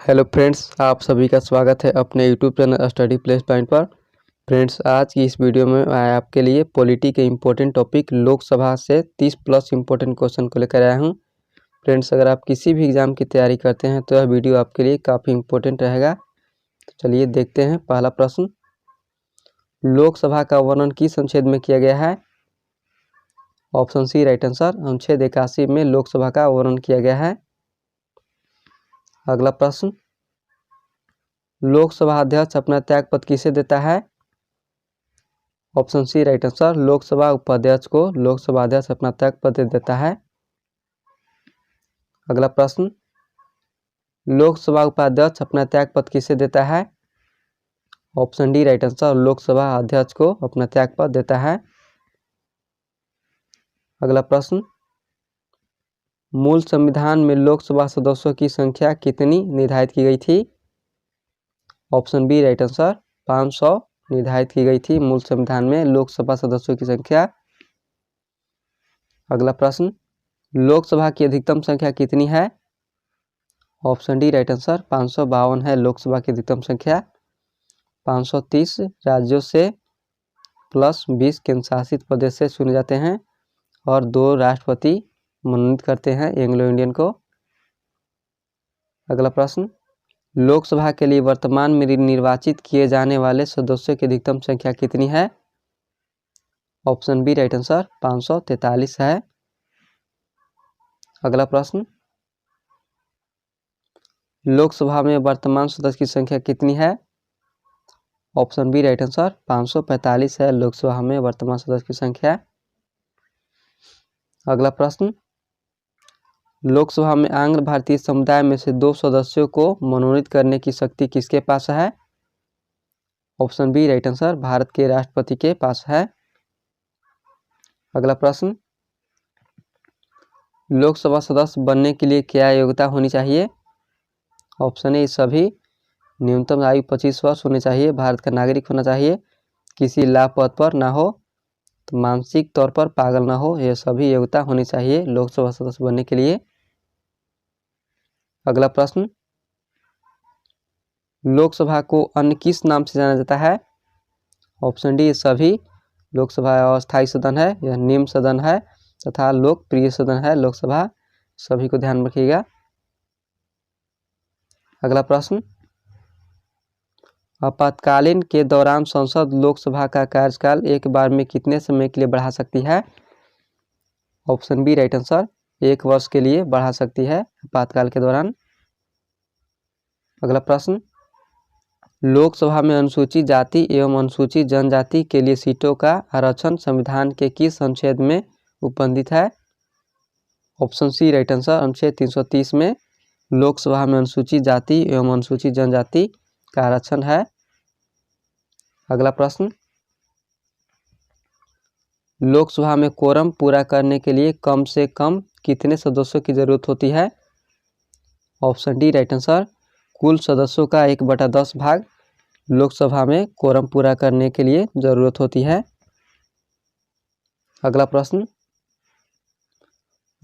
Hello friends, आप सभी का स्वागत है अपने YouTube channel study place point पर। फ्रेंड्स, आज की इस वीडियो में मैं आपके लिए पॉलिटी के इम्पोर्टेंट टॉपिक लोकसभा से 30 प्लस इम्पोर्टेंट क्वेश्चन को लेकर आया हूं। फ्रेंड्स, अगर आप किसी भी एग्जाम की तैयारी करते हैं तो यह वीडियो आपके लिए काफ़ी इम्पोर्टेंट रहेगा। तो चलिए देखते हैं। पहला प्रश्न, लोकसभा का वर्णन किस अनुच्छेद में किया गया है? ऑप्शन सी राइट आंसर, अनुच्छेद 81 में लोकसभा का वर्णन किया गया है। अगला प्रश्न, लोकसभा अध्यक्ष अपना त्यागपत्र किसे देता है? Option C right answer, Lok Sabha उपाध्यक्ष को लोकसभा अध्यक्ष अपना त्यागपत्र देता है। अगला प्रश्न, लोकसभा उपाध्यक्ष अपना त्यागपत्र किसे देता है? Option D right answer, Lok Sabha अध्यक्ष को अपना त्यागपत्र देता है। अगला प्रश्न, मूल संविधान में लोकसभा सदस्यों की संख्या कितनी निर्धारित की गई थी? ऑप्शन बी राइट आंसर, 500 निर्धारित की गई थी मूल संविधान में लोकसभा सदस्यों की संख्या। अगला प्रश्न, लोकसभा की अधिकतम संख्या कितनी है? ऑप्शन डी राइट आंसर, 552 है लोकसभा की अधिकतम संख्या। 530 राज्यों से प्लस 20 केंद्र शासित प्रदेश से चुने जाते हैं और 2 राष्ट्रपति मनोनीत करते हैं एंग्लो इंडियन को। अगला प्रश्न, लोकसभा के लिए वर्तमान में निर्वाचित किए जाने वाले सदस्यों की अधिकतम संख्या कितनी है? ऑप्शन बी राइट आंसर, 543 है। अगला प्रश्न, लोकसभा में वर्तमान सदस्य की संख्या कितनी है? ऑप्शन बी राइट आंसर, 545 है लोकसभा में वर्तमान सदस्य की संख्या। अगला प्रश्न, लोकसभा में आंग्ल भारतीय समुदाय में से 2 सदस्यों को मनोनीत करने की शक्ति किसके पास है? Option B right answer, Bharat के राष्ट्रपति के पास है। अगला प्रश्न, लोकसभा सदस्य बनने के लिए क्या योग्यता होनी चाहिए? ऑप्शन ए सभी, न्यूनतम आयु 25 वर्ष होनी चाहिए, भारत का नागरिक होना चाहिए, किसी लाभ पद पर ना हो, तो मानसिक तौर पर पागल ना हो, यह सभी योग्यता होनी चाहिए लोकसभा सदस्य बनने के लिए। अगला प्रश्न, लोकसभा को अन्य किस नाम से जाना जाता है? ऑप्शन डी सभी, लोकसभा अस्थायी सदन है, यह निम्न सदन है तथा लोकप्रिय सदन है लोकसभा, सभी को ध्यान रखिएगा। अगला प्रश्न, आपातकालीन के दौरान संसद लोकसभा का कार्यकाल एक बार में कितने समय के लिए बढ़ा सकती है? ऑप्शन बी राइट आंसर, 1 वर्ष के लिए बढ़ा सकती है आपातकाल के दौरान। अगला प्रश्न, लोकसभा में अनुसूचित जाति एवं अनुसूचित जनजाति के लिए सीटों का आरक्षण संविधान के किस अनुच्छेद में उपबंधित है? ऑप्शन सी राइट आंसर, अनुच्छेद 330 में लोकसभा में अनुसूचित जाति एवं अनुसूचित जनजाति का आरक्षण है। अगला प्रश्न, लोकसभा में कोरम पूरा करने के लिए कम से कम कितने सदस्यों की जरूरत होती है? ऑप्शन डी राइट आंसर, कुल सदस्यों का 1/10 भाग लोकसभा में कोरम पूरा करने के लिए जरूरत होती है। अगला प्रश्न,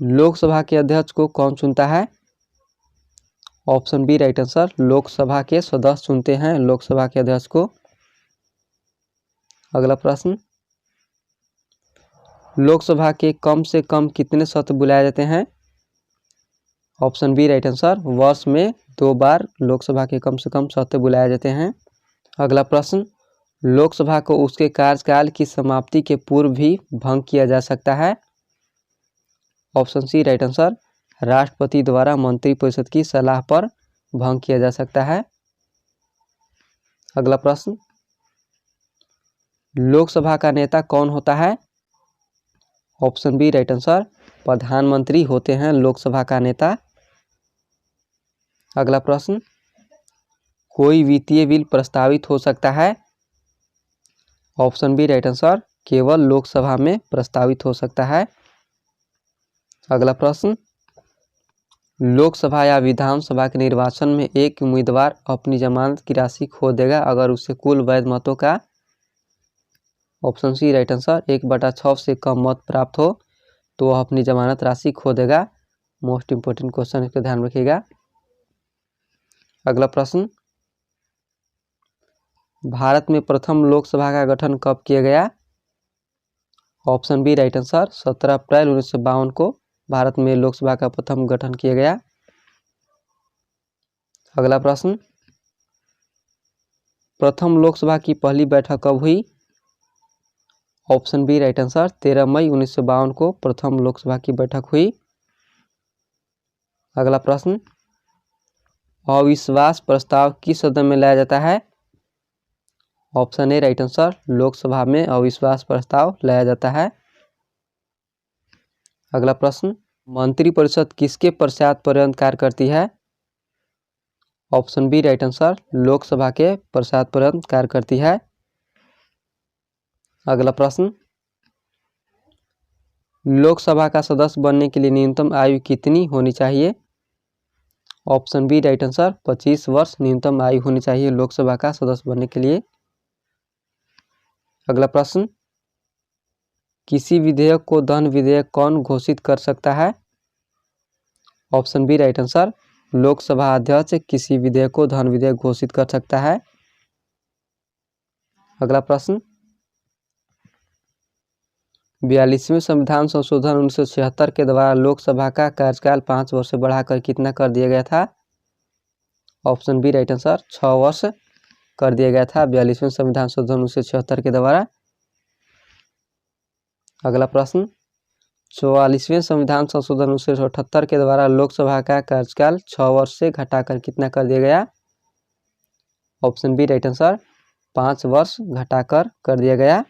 लोकसभा के अध्यक्ष को कौन चुनता है? Option B right answer, Lok Sabha के सदस्य चुनते हैं लोकसभा के अध्यक्ष को। अगला प्रश्न, लोकसभा के कम से कम कितने सत्र बुलाए जाते हैं? ऑप्शन बी राइट आंसर, वर्ष में 2 बार लोकसभा के कम से कम सत्र बुलाए जाते हैं। अगला प्रश्न, लोकसभा को उसके कार्यकाल की समाप्ति के पूर्व भी भंग किया जा सकता है? ऑप्शन सी राइट आंसर, राष्ट्रपति द्वारा मंत्रिपरिषद की सलाह पर भंग किया जा सकता है। अगला प्रश्न, लोकसभा का नेता कौन होता है? ऑप्शन बी राइट आंसर, प्रधानमंत्री होते हैं लोकसभा का नेता। अगला प्रश्न, कोई वित्तीय बिल प्रस्तावित हो सकता है? ऑप्शन बी राइट आंसर, केवल लोकसभा में प्रस्तावित हो सकता है। अगला प्रश्न, लोकसभा या विधानसभा के निर्वाचन में एक उम्मीदवार अपनी जमानत की राशि खो देगा अगर उसे कुल वैध मतों का, ऑप्शन सी राइट आंसर, 1/6 से कम मत प्राप्त हो तो वह अपनी जमानत राशि खो देगा। मोस्ट इंपोर्टेंट क्वेश्चन, इसको ध्यान रखिएगा। अगला प्रश्न, भारत में प्रथम लोकसभा का गठन कब किया गया? ऑप्शन बी राइट आंसर, 17 अप्रैल 1952 को भारत में लोकसभा का प्रथम गठन किया गया। अगला प्रश्न, प्रथम लोकसभा की पहली बैठक कब हुई? ऑप्शन बी राइट आंसर, 13 मई 1952 को प्रथम लोकसभा की बैठक हुई। अगला प्रश्न, अविश्वास प्रस्ताव किस सदन में लाया जाता है? Option A right answer, Lok Sabha में अविश्वास प्रस्ताव लाया जाता है। अगला प्रश्न, मंत्रिपरिषद किसके पश्चात पर्यंत कार्य करती है? Option B right answer, Lok Sabha के पश्चात पर्यंत कार्य करती है। अगला प्रश्न, लोकसभा का सदस्य बनने के लिए न्यूनतम आयु कितनी होनी चाहिए? ऑप्शन बी राइट आंसर, 25 वर्ष न्यूनतम आयु होनी चाहिए लोकसभा का सदस्य बनने के लिए। अगला प्रश्न, किसी विधेयक को धन विधेयक कौन घोषित कर सकता है? Option B right answer, Lok Sabha अध्यक्ष किसी विधेयक को धन विधेयक घोषित कर सकता है। अगला प्रश्न, 42वें संविधान संशोधन 1976 के द्वारा लोकसभा का कार्यकाल 5 वर्ष से बढ़ाकर कितना कर दिया गया था? ऑप्शन बी राइट आंसर, 6 वर्ष कर दिया गया था 42वें संविधान संशोधन 1976 के द्वारा। अगला प्रश्न, 44वें संविधान संशोधन 1978 के द्वारा लोकसभा का कार्यकाल 6 वर्ष से घटाकर कितना कर दिया गया? ऑप्शन बी राइट आंसर, 5 वर्ष घटाकर कर दिया गया।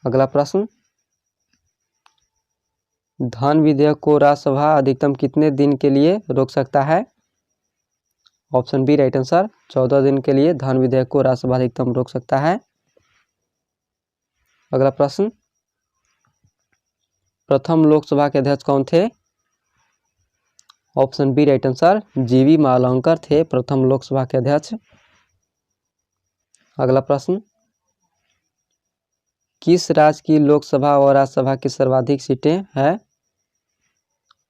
अगला प्रश्न, धन विधेयक को राज्यसभा अधिकतम कितने दिन के लिए रोक सकता है? ऑप्शन बी राइट आंसर, 14 दिन के लिए धन विधेयक को राज्यसभा अधिकतम रोक सकता है। अगला प्रश्न, प्रथम लोकसभा के अध्यक्ष कौन थे? ऑप्शन बी राइट आंसर, जीवी मावलंकर थे प्रथम लोकसभा के अध्यक्ष। अगला प्रश्न, किस राज्य की लोकसभा और राज्यसभा की सर्वाधिक सीटें हैं?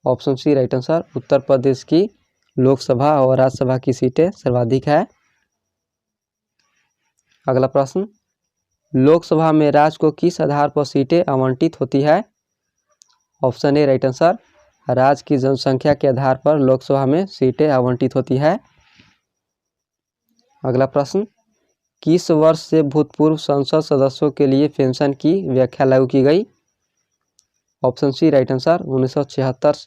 Option C right answer, Uttar Pradesh की लोकसभा और राज्यसभा की सीटें सर्वाधिक है। अगला प्रश्न, लोकसभा में राज्य को किस आधार पर सीटें आवंटित होती है? ऑप्शन ए राइट आंसर, राज्य की जनसंख्या के आधार पर लोकसभा में सीटें आवंटित होती है। अगला प्रश्न, किस वर्ष से भूतपूर्व संसद सदस्यों के लिए पेंशन की व्याख्या लागू की गई? ऑप्शन सी राइट आंसर, 1976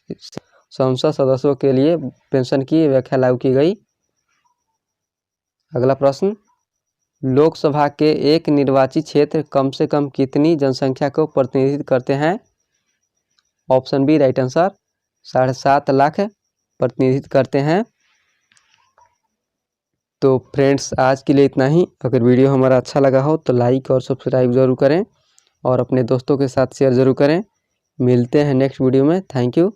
संसद सदस्यों के लिए पेंशन की व्याख्या लागू की गई। अगला प्रश्न, लोकसभा के एक निर्वाचित क्षेत्र कम से कम कितनी जनसंख्या को प्रतिनिधित्व करते हैं? Option B right answer, 7.5 lakh प्रतिनिधित्व करते हैं। तो फ्रेंड्स, आज के लिए इतना ही। अगर वीडियो हमारा अच्छा लगा हो तो लाइक और सब्सक्राइब जरूर करें और अपने दोस्तों के साथ शेयर जरूर करें। मिलते हैं नेक्स्ट वीडियो में। Thank you.